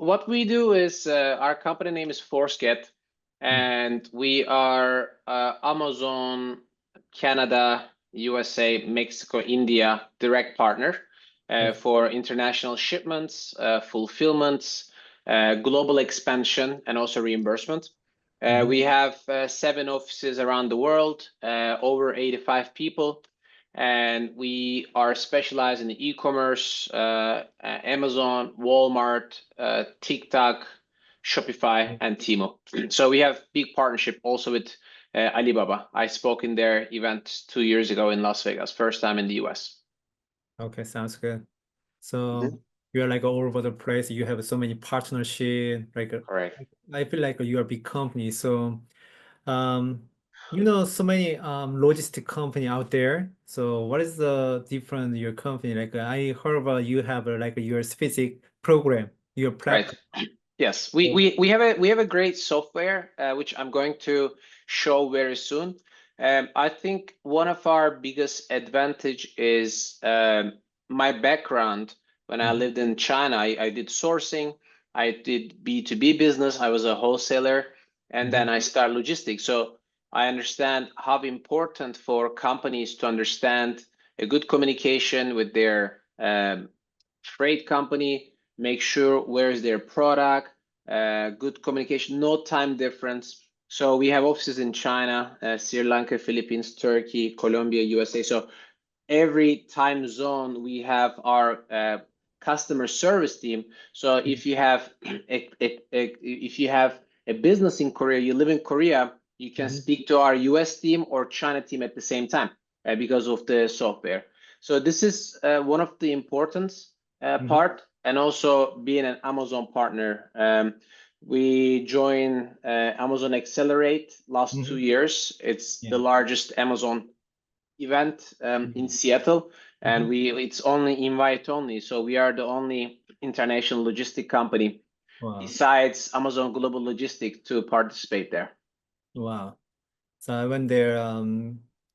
what we do is our company name is Forceget, and we are Amazon, Canada, USA, Mexico, India direct partner for international shipments, fulfillments, global expansion, and also reimbursement. We have 7 offices around the world, over 85 people, and we are specialized in e-commerce, Amazon, Walmart, TikTok, Shopify, and Temu. So we have big partnership also with Alibaba. I spoke in their event 2 years ago in Las Vegas, first time in the US. Okay, sounds good. So you're like all over the place. You have so many partnership. Correct. I feel like you're a big company. So so many logistic company out there. So what is the difference in your company? Like I heard about you have like your specific program, your platform. Right. Yes, we have a great software which I'm going to show very soon. I think one of our biggest advantage is my background. When I lived in China, I did sourcing, I did B2B business, I was a wholesaler, and then I started logistics. So I understand how important for companies to understand a good communication with their freight company, make sure where's their product, good communication, no time difference. So we have offices in China, Sri Lanka, Philippines, Turkey, Colombia, USA. So every time zone we have our customer service team. So if you have a business in Korea, you live in Korea, you can speak to our US team or China team at the same time because of the software. So this is one of the importance part, and also being an Amazon partner. We joined Amazon Accelerate last 2 years. It's the largest Amazon event in Seattle, and it's only invite only. So we are the only international logistic company besides Amazon Global Logistics to participate there. Wow. So I went there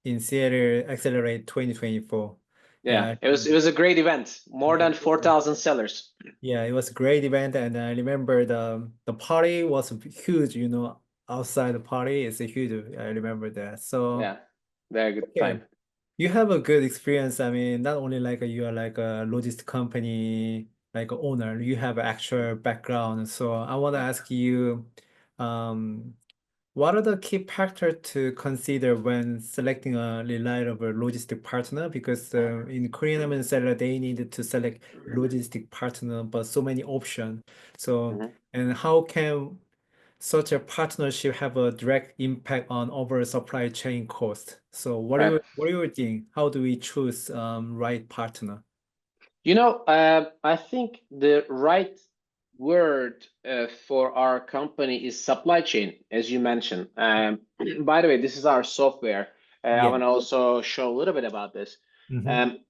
in Seattle Accelerate 2024. Yeah, it was a great event. More than 4,000 sellers. Yeah, it was a great event, and I remember the party was huge. Outside the party is a huge. I remember that. So yeah, very good time. You have a good experience. I mean, not only like you are like a logistic company like owner, you have actual background. So I want to ask you, um, what are the key factors to consider when selecting a reliable logistic partner? Because in Korean American seller, they needed to select logistic partner, but so many options. So, and how can such a partnership have a direct impact on overall supply chain cost? So, what do you think? How do we choose right partner? I think the right word for our company is supply chain, as you mentioned. By the way, this is our software. I want to also show a little bit about this.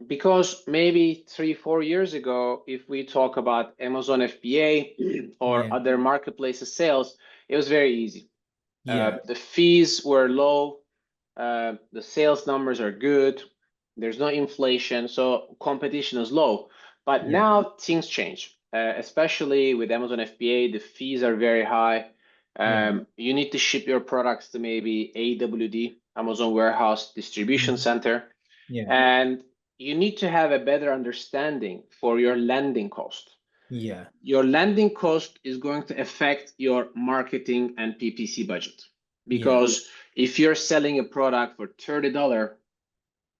Because maybe 3-4 years ago, if we talk about Amazon FBA or other marketplaces sales, it was very easy. The fees were low, the sales numbers are good, there's no inflation, so competition is low. But now things change, especially with Amazon FBA, the fees are very high. You need to ship your products to maybe AWD, Amazon Warehouse Distribution Center. And you need to have a better understanding for your landing cost. Your landing cost is going to affect your marketing and PPC budget. Because if you're selling a product for $30,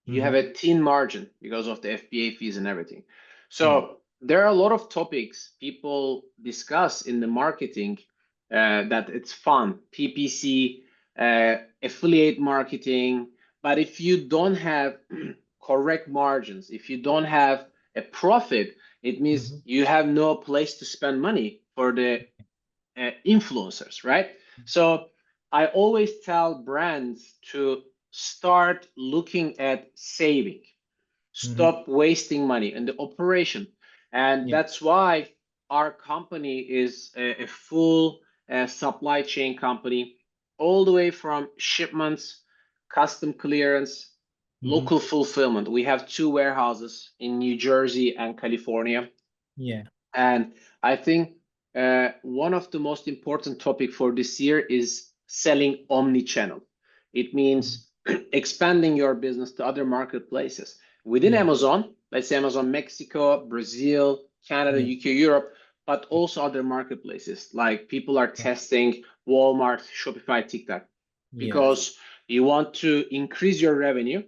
you have a thin margin because of the FBA fees and everything. So there are a lot of topics people discuss in the marketing that it's fun, PPC, affiliate marketing. But if you don't have correct margins, if you don't have a profit, it means you have no place to spend money for the influencers, right? So I always tell brands to start looking at saving, stop wasting money in the operation. And that's why our company is a full supply chain company, all the way from shipments, custom clearance, local fulfillment. We have 2 warehouses in New Jersey and California. And I think one of the most important topic for this year is selling omni-channel. It means expanding your business to other marketplaces within Yeah. Amazon. Let's say Amazon Mexico, Brazil, Canada, Yeah. UK, Europe, but also other marketplaces like people are testing Walmart, Shopify, TikTok, Yeah. because you want to increase your revenue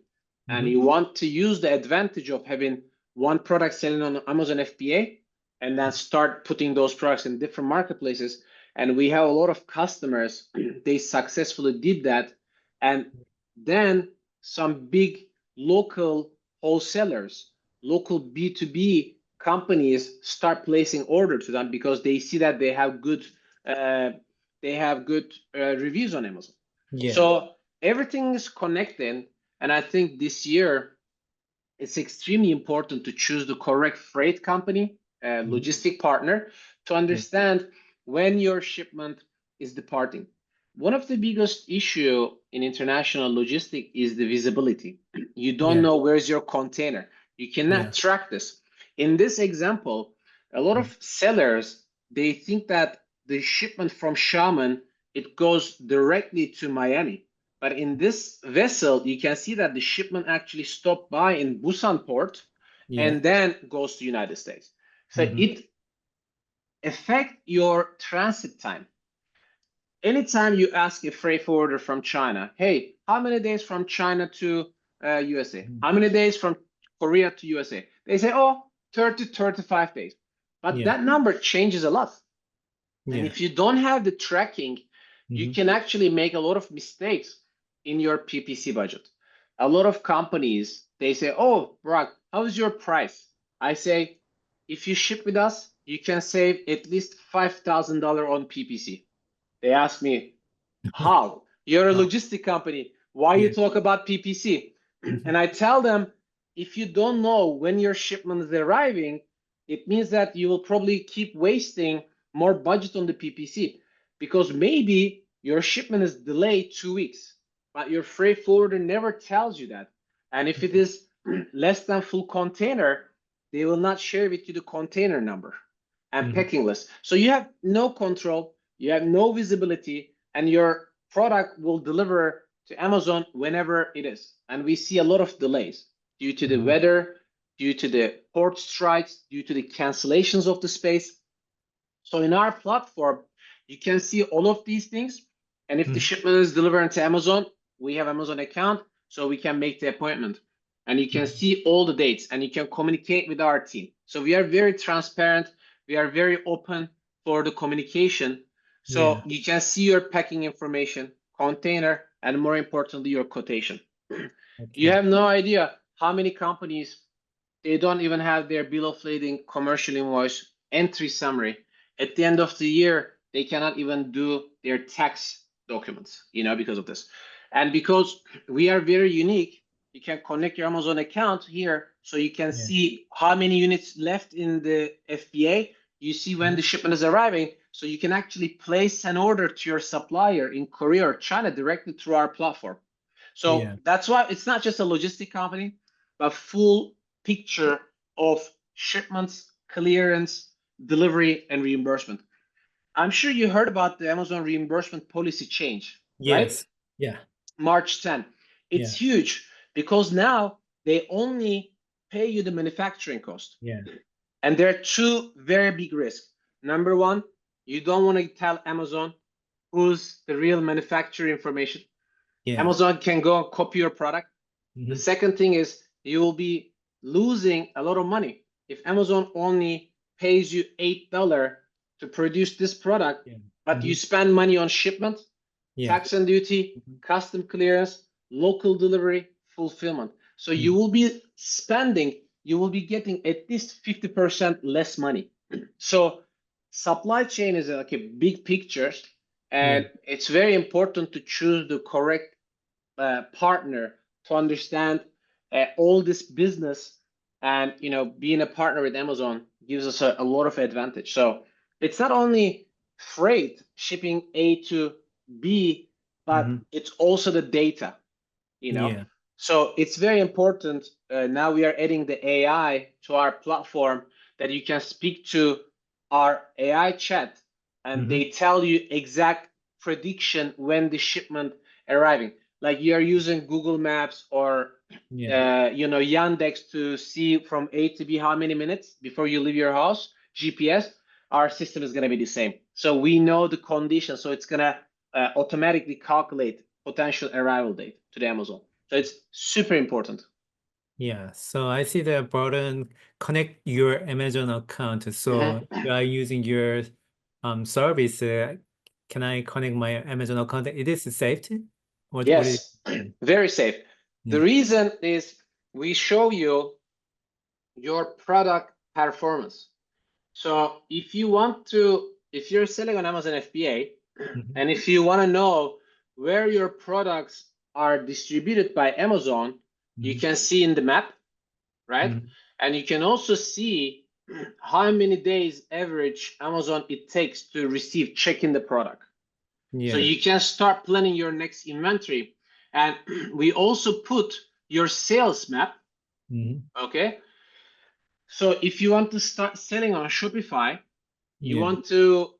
and you want to use the advantage of having one product selling on Amazon FBA and then start putting those products in different marketplaces. And we have a lot of customers, they successfully did that. And then some big local wholesalers, local B2B companies start placing order to them because they see that they have good reviews on Amazon. Yeah. So everything is connected. And I think this year it's extremely important to choose the correct freight company, logistic partner, to understand when your shipment is departing. One of the biggest issue in international logistics is the visibility. You don't Yeah. know where's your container. You cannot track this. In this example, a lot of sellers, they think that the shipment from Xiamen, it goes directly to Miami. But in this vessel, you can see that the shipment actually stopped by in Busan port Yeah. and then goes to United States. So it affects your transit time. Anytime you ask a freight forwarder from China, hey, how many days from China to USA? How many days from Korea to USA? They say, oh, 30, 35 days. But Yeah. that number changes a lot. And Yeah. if you don't have the tracking, you can actually make a lot of mistakes in your PPC budget. A lot of companies, they say, oh, Brock, how is your price? I say, if you ship with us, you can save at least $5,000 on PPC. They ask me, how? You're a Oh, logistic company. Why you yeah. talk about PPC? And I tell them, if you don't know when your shipment is arriving, it means that you will probably keep wasting more budget on the PPC because maybe your shipment is delayed 2 weeks, but your freight forwarder never tells you that. And if it is less than full container, they will not share with you the container number and packing list. So you have no control, you have no visibility, and your product will deliver to Amazon whenever it is. And we see a lot of delays due to the weather, due to the port strikes, due to the cancellations of the space. So in our platform, you can see all of these things. And if the shipment is delivered to Amazon, we have Amazon account, so we can make the appointment. And you can see all the dates and you can communicate with our team. So we are very transparent. We are very open for the communication. So Yeah. you can see your packing information, container, and more importantly, your quotation. You Okay. have no idea how many companies, they don't even have their bill of lading, commercial invoice, entry summary. At the end of the year, they cannot even do their tax documents, because of this. And because we are very unique, you can connect your Amazon account here so you can Yeah. see how many units left in the FBA. You see when the shipment is arriving, so you can actually place an order to your supplier in Korea or China directly through our platform. So Yeah. that's why it's not just a logistic company, but full picture of shipments, clearance, delivery, and reimbursement. I'm sure you heard about the Amazon reimbursement policy change, right? Yes. Yeah. March 10. It's Yeah. huge because now they only pay you the manufacturing cost. Yeah. And there are two very big risks. Number one, you don't want to tell Amazon who's the real manufacturer information. Yeah. Amazon can go and copy your product. The second thing is you will be losing a lot of money. If Amazon only pays you $8 to produce this product, Yeah. but you spend money on shipment, Yeah. tax and duty, custom clearance, local delivery, fulfillment. So you will be spending, you will be getting at least 50% less money. So supply chain is like a big picture, Yeah. and it's very important to choose the correct partner to understand all this business. And being a partner with Amazon gives us a lot of advantage. So it's not only freight shipping A to B, but it's also the data. Yeah. So it's very important. Now we are adding the AI to our platform that you can speak to our AI chat, and Mhm. they tell you exact prediction when the shipment arriving. Like you are using Google Maps or Yeah. Yandex to see from A to B how many minutes before you leave your house, GPS, our system is going to be the same. So we know the condition, so it's going to automatically calculate potential arrival date to the Amazon. So it's super important. Yeah, so I see the button connect your Amazon account. So Mhm. you are using your service. Can I connect my Amazon account? It is safe? What is Yes, very safe. The yeah. reason is we show you your product performance. So if you're selling on Amazon FBA, Mhm. and if you want to know where your products are distributed by Amazon, you Mhm. can see in the map, right? Mhm. And you can also see how many days average Amazon it takes to receive, check in the product. So Yeah. you can start planning your next inventory. And we also put your sales map, Mhm. okay? So if you want to start selling on Shopify, you Yeah. want to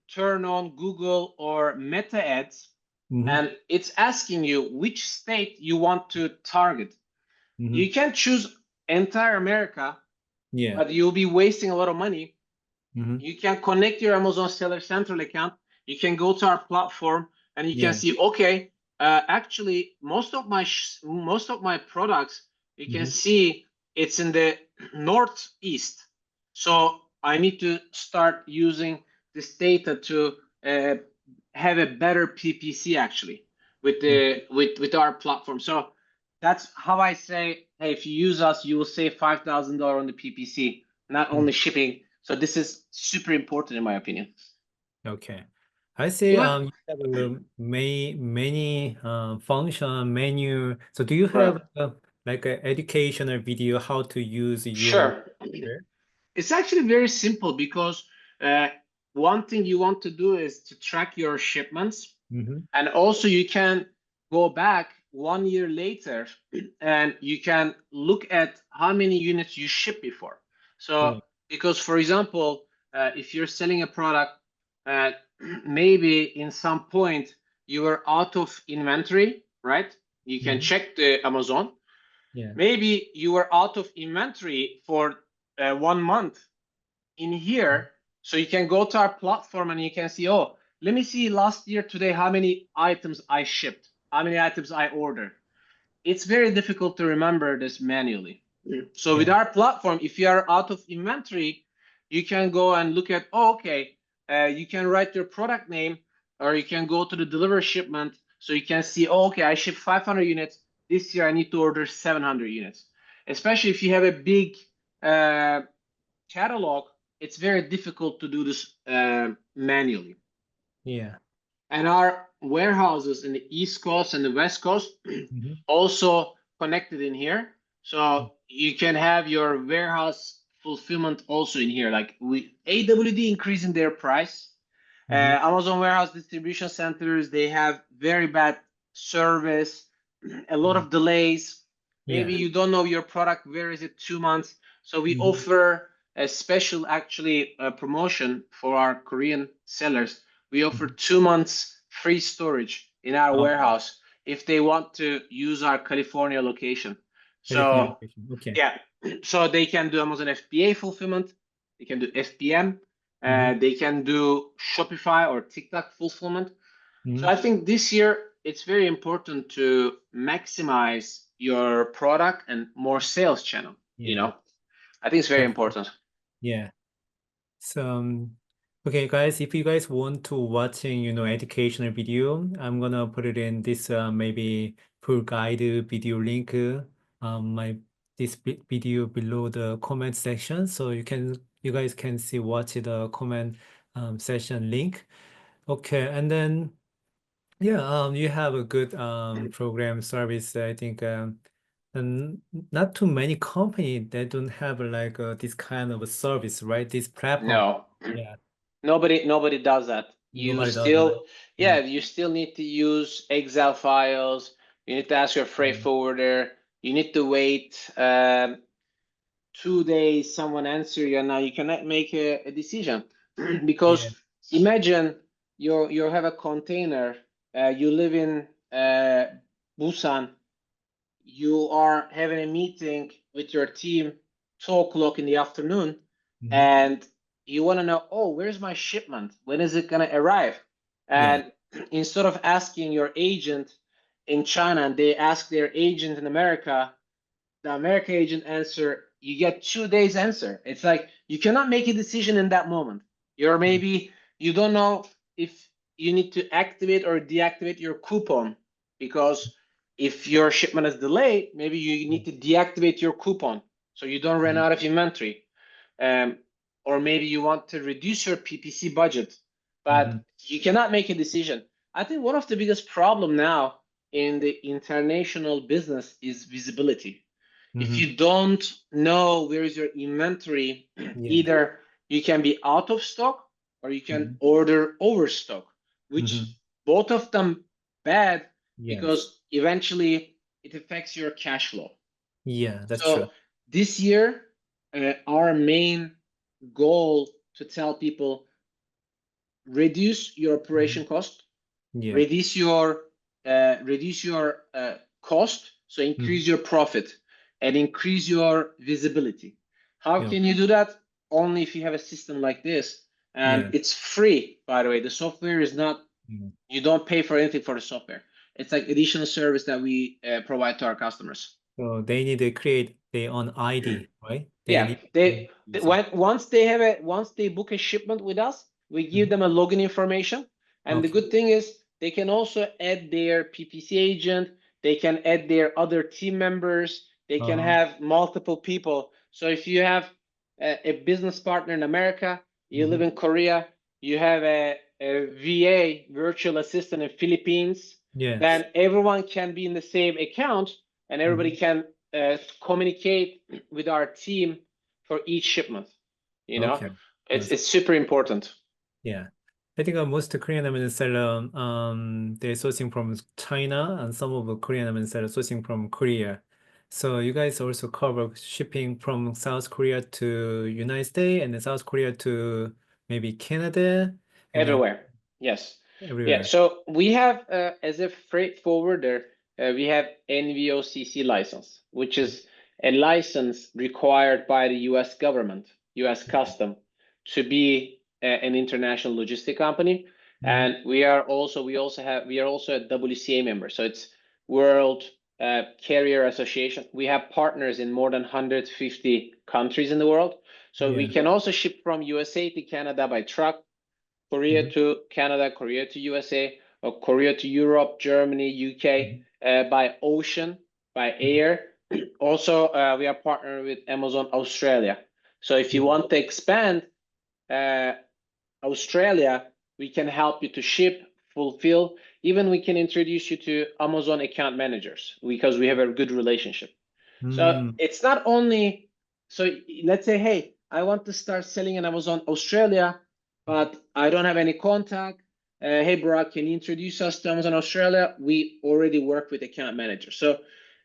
turn on Google or Meta ads, Mhm. and it's asking you which state you want to target. Mhm. You can choose entire America, Yeah. but you'll be wasting a lot of money. Mhm. You can connect your Amazon Seller Central account. You can go to our platform and you can Yeah. see, okay, actually, most of my products, you can Mhm. see it's in the northeast. So I need to start using this data to have a better PPC actually with Mhm. with our platform. So that's how I say, hey, if you use us, you will save $5,000 on the PPC, not Mhm. only shipping. So this is super important in my opinion. Okay. I see You want you have many function menu. So do you right? have like an educational video how to use your Sure. software? It's actually very simple because uh, one thing you want to do is to track your shipments, Mm-hmm. and also you can go back 1 year later and you can look at how many units you shipped before. Yeah. So because for example, if you're selling a product, uh, maybe in some point you were out of inventory, right? You can Mm-hmm. check the Amazon. Yeah. Maybe you were out of inventory for 1 month in here. So you can go to our platform and you can see, oh, let me see last year today how many items I shipped, how many items I ordered. It's very difficult to remember this manually. So with Yeah. our platform, if you are out of inventory, you can go and look at, oh, okay, you can write your product name, or you can go to the deliver shipment. So you can see, oh, okay, I shipped 500 units. This year I need to order 700 units. Especially if you have a big uh, catalog, it's very difficult to do this manually. Yeah. And our warehouses in the East Coast and the West Coast Mm-hmm. also connected in here. So you can have your warehouse fulfillment also in here. Like AWD increasing their price. Mm-hmm. Amazon warehouse distribution centers, they have very bad service, a lot of delays. Maybe Yeah. you don't know your product, where is it 2 months? So we Mm-hmm. offer a special actually promotion for our Korean sellers. We offer Mm-hmm. 2 months free storage in our Okay. warehouse if they want to use our California location. California So location. Okay. yeah, so they can do Amazon FBA fulfillment, they can do FBM, Mm-hmm. they can do Shopify or TikTok fulfillment. So Mm-hmm. I think this year it's very important to maximize your product and more sales channel. Yeah. I think it's very That's important. yeah. So, okay, guys, if you guys want to watching, educational video, I'm gonna put it in this maybe full guide video link, my this video below the comment section, so you guys can see watch the comment session link. Okay, and then yeah, you have a good program service, I think, and not too many company that don't have like this kind of a service, right? This platform. No, Yeah, nobody does that. You nobody does that. still, Yeah. yeah, you still need to use Excel files. You need to ask your freight Mm. forwarder. You need to wait 2 days someone answer you, and now you cannot make a decision Yeah. because imagine you have a container, you live in Busan, you are having a meeting with your team 2 o'clock in the afternoon, Mhm. and you want to know, oh, where's my shipment? When is it going to arrive? Yeah. And instead of asking your agent in China, and they ask their agent in America, the American agent answer, you get 2 days answer. It's like you cannot make a decision in that moment. You're maybe you don't know if you need to activate or deactivate your coupon, because if your shipment is delayed, maybe you need to deactivate your coupon so you don't run out of inventory. Um, or maybe you want to reduce your PPC budget, but you cannot make a decision. I think one of the biggest problem now in the international business is visibility. If you don't know where is your inventory, Yeah. either you can be out of stock or you can order overstock, which both of them bad Yes. because eventually it affects your cash flow. Yeah, that's true. So this year, our main goal to tell people, reduce your operation cost, Yeah. reduce your cost, so increase your profit and increase your visibility. How Yeah. can you do that? Only if you have a system like this, and Yeah. it's free, by the way. The software is not, Mm. you don't pay for anything for the software. It's like additional service that we provide to our customers. So they need to create their own ID, right? They Yeah, need once they book a shipment with us, we give them a login information. And the Okay. good thing is they can also add their PPC agent, they can add their other team members, they can have multiple people. So if you have a business partner in America, you live in Korea, you have a VA, virtual assistant in Philippines, Yes. then everyone can be in the same account and everybody can communicate with our team for each shipment. You know, Okay. it's super important. Yeah. I think most Korean American seller they're sourcing from China and some of the Korean American seller sourcing from Korea. So you guys also cover shipping from South Korea to United States and then South Korea to maybe Canada and then Everywhere. Yes. Yeah. everywhere. So we have, as a freight forwarder, we have NVOCC license, which is a license required by the U.S. government, U.S. Custom, to be an international logistic company. And we are also a WCA member. So it's World Carrier Association. We have partners in more than 150 countries in the world. So we Yeah. can also ship from USA to Canada by truck, Korea to Canada, Korea to USA, or Korea to Europe, Germany, UK, by ocean, by air. Also, we are partnered with Amazon Australia. So if you want to expand Australia, we can help you to ship, fulfill. Even we can introduce you to Amazon account managers because we have a good relationship. So it's not only, so let's say, hey, I want to start selling in Amazon Australia, but I don't have any contact. Hey, Brock, can you introduce us to Amazon Australia? We already work with account managers. So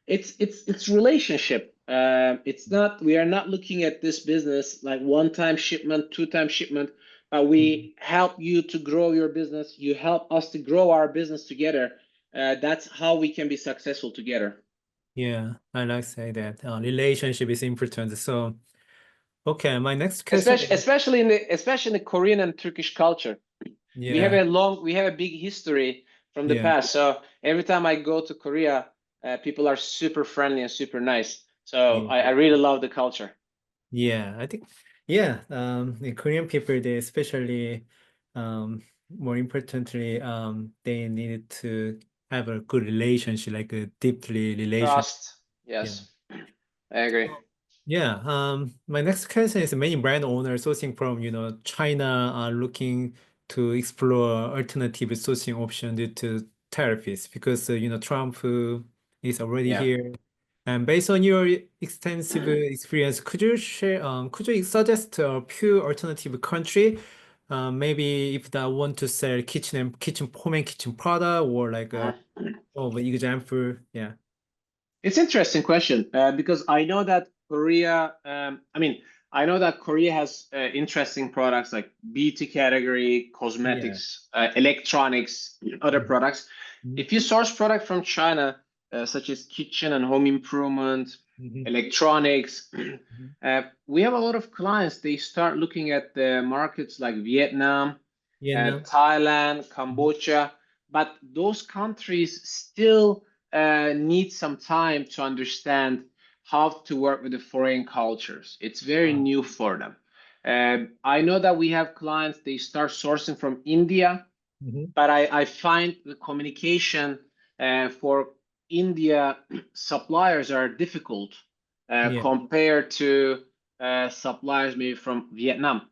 it's relationship. It's not, we are not looking at this business like one-time shipment, two-time shipment, but we help you to grow your business. You help us to grow our business together. That's how we can be successful together. Yeah, I like to say that relationship is important. So, okay, my next question is, Especially in the Korean and Turkish culture. We have yeah, a big history from the yeah, past. So every time I go to Korea, people are super friendly and super nice. So yeah, I really love the culture. yeah. I think, yeah, the Korean people, they especially, more importantly, they needed to have a good relationship, like a deeply relation. Trust. Yeah. Yes, I agree. Yeah, my next question is many brand owners sourcing from, China are looking to explore alternative sourcing option due to tariffs because, Trump is already Yeah. here. And based on your extensive experience, could you suggest a few alternative country? Maybe if they want to sell kitchen home and kitchen product or like Mhm. an example, yeah. It's interesting question because I know that Korea, I mean, I know that Korea has interesting products like beauty category, Yeah. cosmetics, electronics, other Mhm. products. Mhm. If you source product from China, such as kitchen and home improvement, Mhm. electronics, Mhm. we have a lot of clients. They start looking at the markets like Vietnam, Vietnam. Thailand, Mhm. Cambodia, but those countries still need some time to understand how to work with the foreign cultures. It's very Ah. new for them. I know that we have clients, they start sourcing from India, Mhm. but I find the communication for India suppliers are difficult Yeah. compared to suppliers maybe from Vietnam.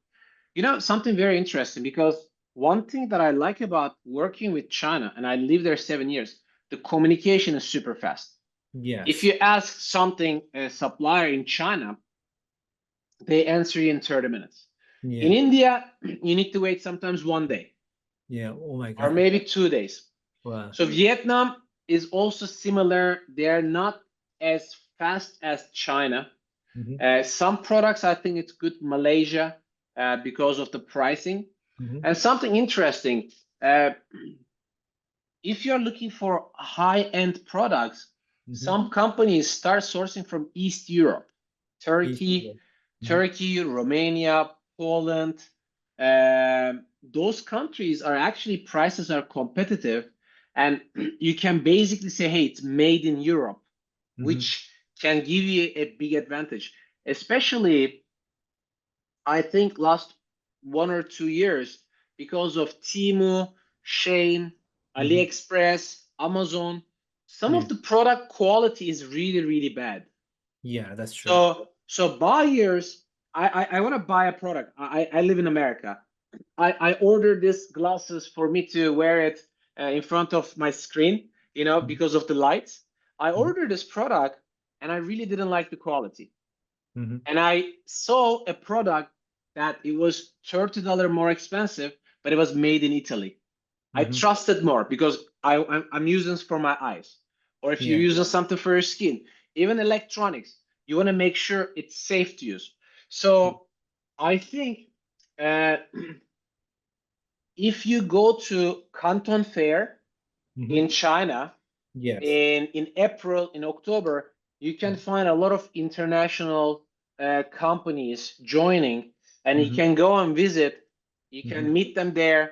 You know, something very interesting because one thing that I like about working with China, and I lived there 7 years, the communication is super fast. If Yes. you ask something a supplier in China, they answer you in 30 minutes. In Yeah. India, you need to wait sometimes 1 day Yeah. Oh my or God. maybe 2 days. Wow. So Vietnam is also similar. They're not as fast as China. Mhm. Some products, I think it's good Malaysia because of the pricing. Mhm. And something interesting, uh, if you're looking for high-end products, Mhm. some companies start sourcing from East Europe, East. Turkey, Mhm. Romania, Poland. Those countries are actually prices are competitive, and you can basically say, hey, it's made in Europe, Mhm. which can give you a big advantage, especially I think last 1 or 2 years because of Temu, Shane, Mhm. AliExpress, Amazon. Some Yeah. of the product quality is really, really bad. Yeah, that's true. So buyers, I want to buy a product. I live in America. I ordered this glasses for me to wear it in front of my screen, Mhm. because of the lights. I Mhm. ordered this product and I really didn't like the quality. Mhm. And I saw a product that it was $30 more expensive, but it was made in Italy. I Mhm. trusted more because I'm using this for my eyes. Or if you're Yeah. using something for your skin, even electronics, you want to make sure it's safe to use. So I think uh, if you go to Canton Fair Mhm. in China, Yes. in April, in October, you can find a lot of international companies joining, and you Mhm. can go and visit. You can Mhm. meet them there,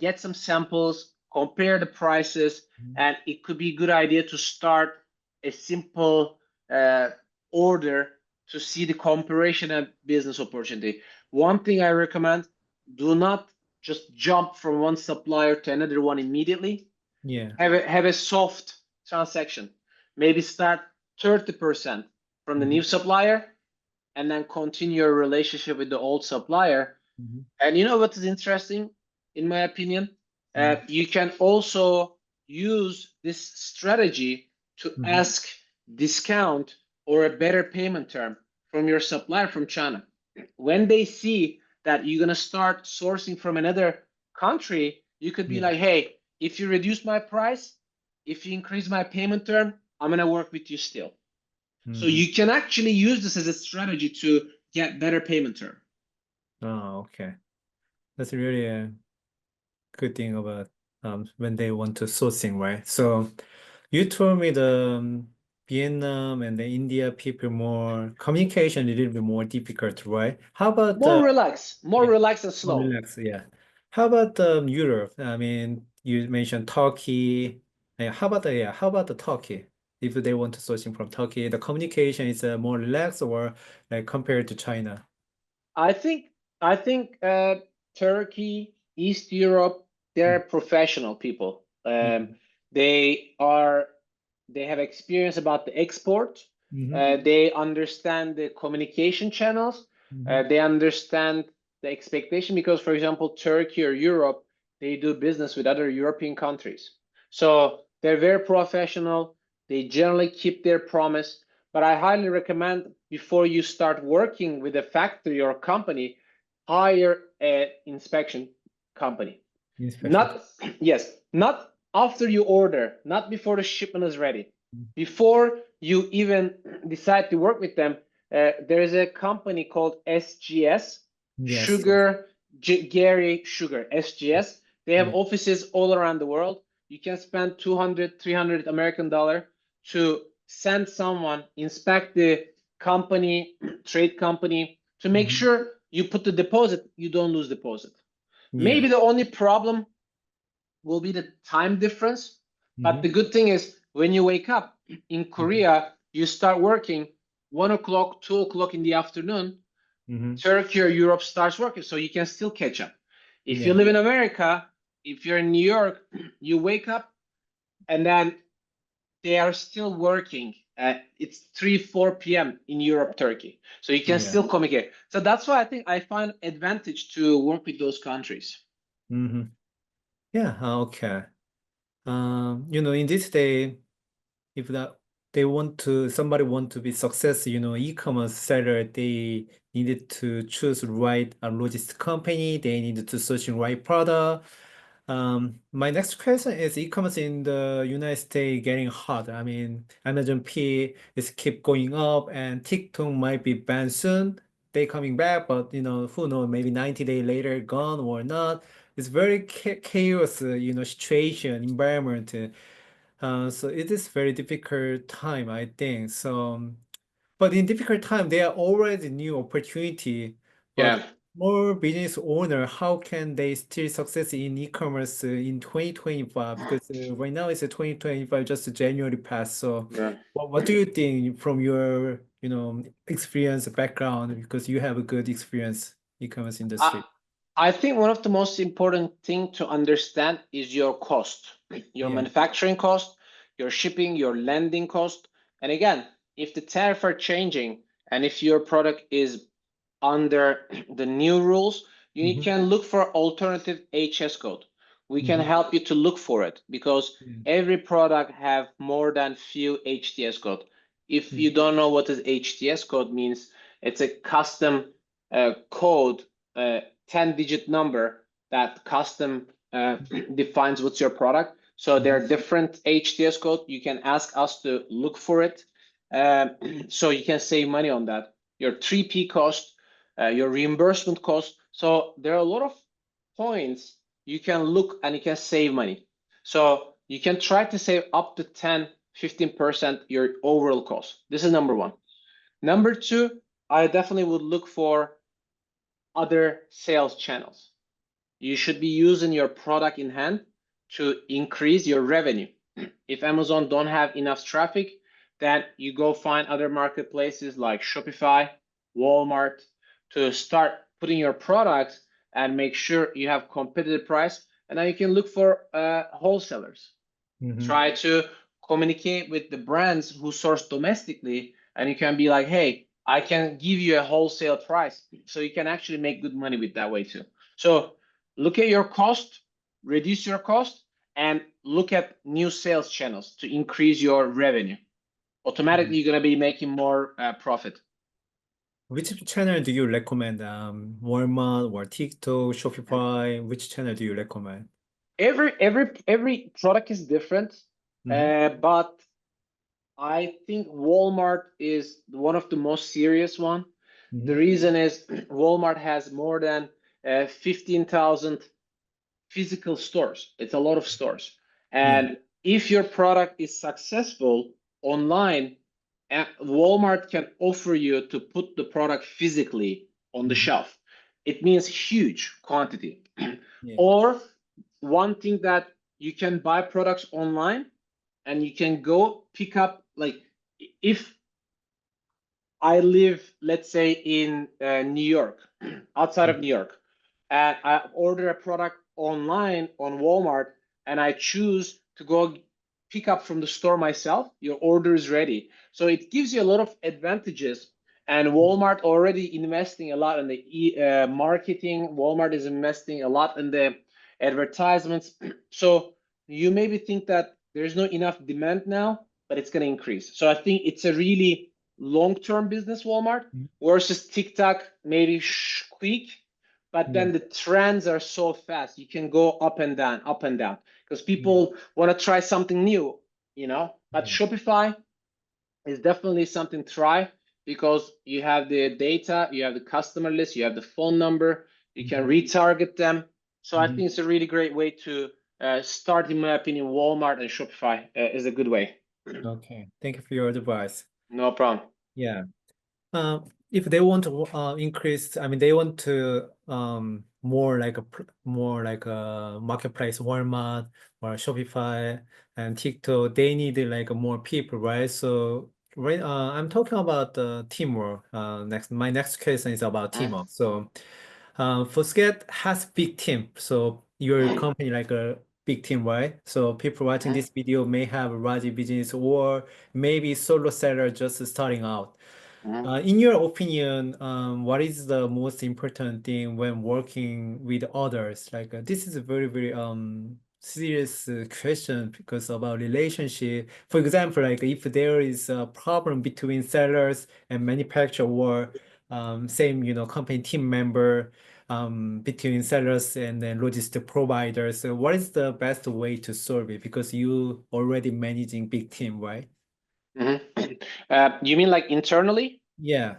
get some samples, compare the prices, Mhm. and it could be a good idea to start a simple uh, order to see the comparison and business opportunity. One thing I recommend: do not just jump from one supplier to another one immediately. Yeah. Have a soft transaction. Maybe start 30% from the new Mhm. supplier and then continue your relationship with the old supplier. Mhm. And you know what is interesting, in my opinion? Mhm. You can also use this strategy to Mhm. ask discount or a better payment term from your supplier from China. When they see that you're gonna start sourcing from another country, you could be Yeah. like, hey, if you reduce my price, if you increase my payment term, I'm gonna work with you still. So Mhm. you can actually use this as a strategy to get better payment term. Oh, okay. That's really a good thing about when they want to sourcing, right? So you told me the Vietnam and the India people more communication a little bit more difficult, right? How about More yeah, relaxed and more slow. relaxed, yeah. How about Europe? I mean, you mentioned Turkey. Yeah, how about the Turkey? If they want to sourcing from Turkey, the communication is more relaxed or like compared to China? I think I think Turkey, East Europe, they're professional people. Mm-hmm. They are they have experience about the export. Mm-hmm. They understand the communication channels. Mm-hmm. They understand the expectation because, for example, Turkey or Europe, they do business with other European countries. So they're very professional. They generally keep their promise. But I highly recommend before you start working with a factory or company, hire an inspection company. Inspection. Not, yes, not after you order, not before the shipment is ready. Before you even decide to work with them, there is a company called SGS, Yes, yes. Sugar, Gary Sugar, SGS. They have Yeah. offices all around the world. You can spend 200, 300 American dollar to send someone, inspect the company, trade company, to make Mhm. sure you put the deposit, you don't lose deposit. Yeah. Maybe the only problem will be the time difference. But Hmm. the good thing is when you wake up in Korea, you start working 1 o'clock, 2 o'clock in the afternoon. Hmm. Turkey or Europe starts working, so you can still catch up. If you Yeah. live in America, if you're in New York, you wake up and then they are still working. It's 3, 4 p.m. in Europe, Turkey. So you can Yeah. still communicate. So that's why I think I find advantage to work with those countries. Hmm. Yeah. Okay. In this day, if that they want to somebody want to be success, e-commerce seller, they needed to choose right logistics company, they needed to search the right product. My next question is e-commerce in the United States getting hot. I mean, Amazon P is keep going up and TikTok might be banned soon. They coming back, but who knows, maybe 90 days later gone or not. It's very chaos, situation, environment. So it is very difficult time, I think. But in difficult time, there are already new opportunity. But Yeah, more business owner, how can they still success in e-commerce in 2025? Because right now it's a 2025, just January passed. So yeah. what do you think from your, experience, background, because you have a good experience e-commerce I, industry? I think one of the most important thing to understand is your cost, your Yeah. manufacturing cost, your shipping, your landing cost. And again, if the tariff are changing and if your product is under the new rules, you Mm-hmm. can look for alternative HS code. We can Mm-hmm. help you to look for it because Yeah. every product have more than few HTS code. If Yeah. you don't know what is HTS code means, it's a custom code, 10-digit number that custom defines what's your product. So there Mm-hmm. are different HTS code. You can ask us to look for it. So you can save money on that. Your 3P cost, your reimbursement cost. So there are a lot of points you can look and you can save money. So you can try to save up to 10, 15% your overall cost. This is number one. Number two, I definitely would look for other sales channels. You should be using your product in hand to increase your revenue. If Amazon don't have enough traffic, then you go find other marketplaces like Shopify, Walmart to start putting your products and make sure you have competitive price. And now you can look for wholesalers. Mm-hmm. Try to communicate with the brands who source domestically, and you can be like, hey, I can give you a wholesale price. So you can actually make good money with that way too. So look at your cost, reduce your cost, and look at new sales channels to increase your revenue. Automatically, you're going to be making more profit. Which channel do you recommend? Walmart or TikTok, Shopify? Which channel do you recommend? Every product is different, Mm-hmm. but I think Walmart is one of the most serious one. The Mm-hmm. reason is Walmart has more than 15,000 physical stores. It's a lot of stores. Yeah. And if your product is successful online, Walmart can offer you to put the product physically on the Mm-hmm. shelf. It means huge quantity. Yeah. Or one thing that you can buy products online and you can go pick up, like, if I live, let's say, in New York, outside of New York, and I order a product online on Walmart, and I choose to go pick up from the store myself. Your order is ready. So it gives you a lot of advantages. And Walmart already investing a lot in the marketing. Walmart is investing a lot in the advertisements. So you maybe think that there's not enough demand now, but it's going to increase. So I think it's a really long-term business, Walmart, Mm-hmm. versus TikTok, maybe quick, but Yeah. then the trends are so fast. You can go up and down, because Yeah. people want to try something new. But Yeah. Shopify is definitely something to try because you have the data, you have the customer list, you have the phone number, you can retarget them. So I think it's a really great way to start, in my opinion. Walmart and Shopify is a good way. Okay. Thank you for your advice. No problem. Yeah. If they want to increase, I mean, they want to more like a marketplace, Walmart or Shopify and TikTok. They need like more people, right? So right, I'm talking about teamwork. My next question is about teamwork. So, Forceget has big team. So your company like a big team, right? So people watching this video may have a large business or maybe solo seller just starting out. In your opinion, what is the most important thing when working with others? Like this is a very, very serious question because about relationship. For example, like if there is a problem between sellers and manufacturer or same, company team member between sellers and then logistic providers, so what is the best way to solve it? Because you already managing big team, right? You mean like internally? Yeah.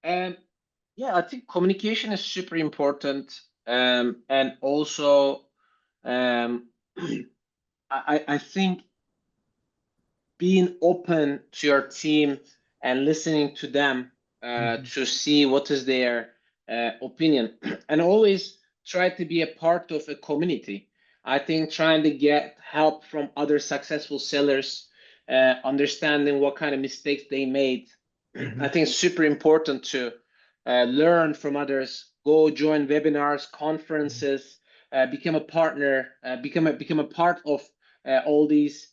Yeah, I think communication is super important. And also, um, I think being open to your team and listening to them to see what is their opinion, and always try to be a part of a community. I think trying to get help from other successful sellers, understanding what kind of mistakes they made, I think it's super important to learn from others, go join webinars, conferences, become a partner, become a part of all these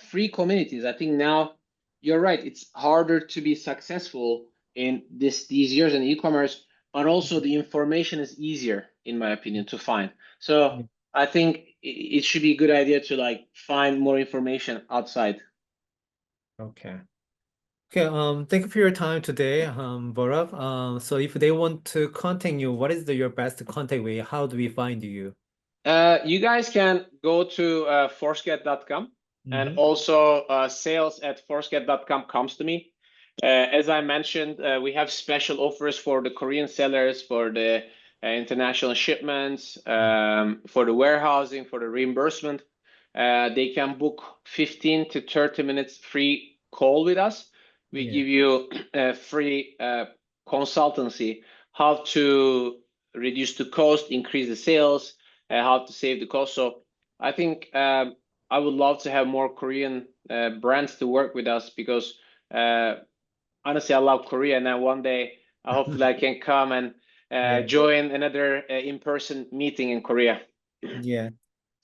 free communities. I think now you're right. It's harder to be successful in these years in e-commerce, but also the information is easier, in my opinion, to find. So I think it should be a good idea to like find more information outside. Okay. Okay, thank you for your time today, Bharat. So if they want to contact you, what is your best contact way? How do we find you? You guys can go to forceget.com, and also sales@forceget.com comes to me. As I mentioned, we have special offers for the Korean sellers, for the international shipments, for the warehousing, for the reimbursement. They can book 15 to 30 minutes free call with us. We Yeah. give you a free consultancy, how to reduce the cost, increase the sales, how to save the cost. So I think I would love to have more Korean brands to work with us because honestly, I love Korea. And one day, hopefully, I can come and Yeah. join another in-person meeting in Korea. Yeah.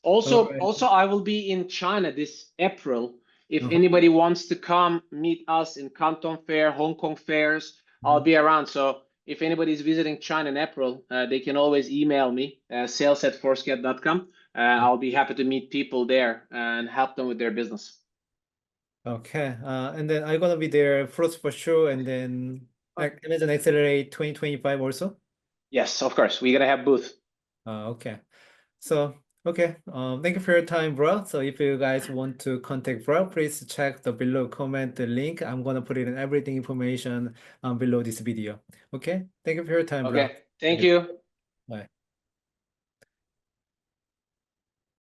All Also, right. also, I will be in China this April. If Uh-huh. anybody wants to come meet us in Canton Fair, Hong Kong fairs, I'll be around. So if anybody's visiting China in April, they can always email me, sales@forceget.com. I'll be happy to meet people there and help them with their business. Okay. And then I'm gonna be there first for sure, and then like Amazon Accelerate 2025 also. Yes, of course. We're gonna have booth. Okay. So, okay. Thank you for your time, bro. So if you guys want to contact bro, please check the below comment the link. I'm gonna put it in everything information below this video. Okay. Thank you for your time, bro. Okay. Thank you.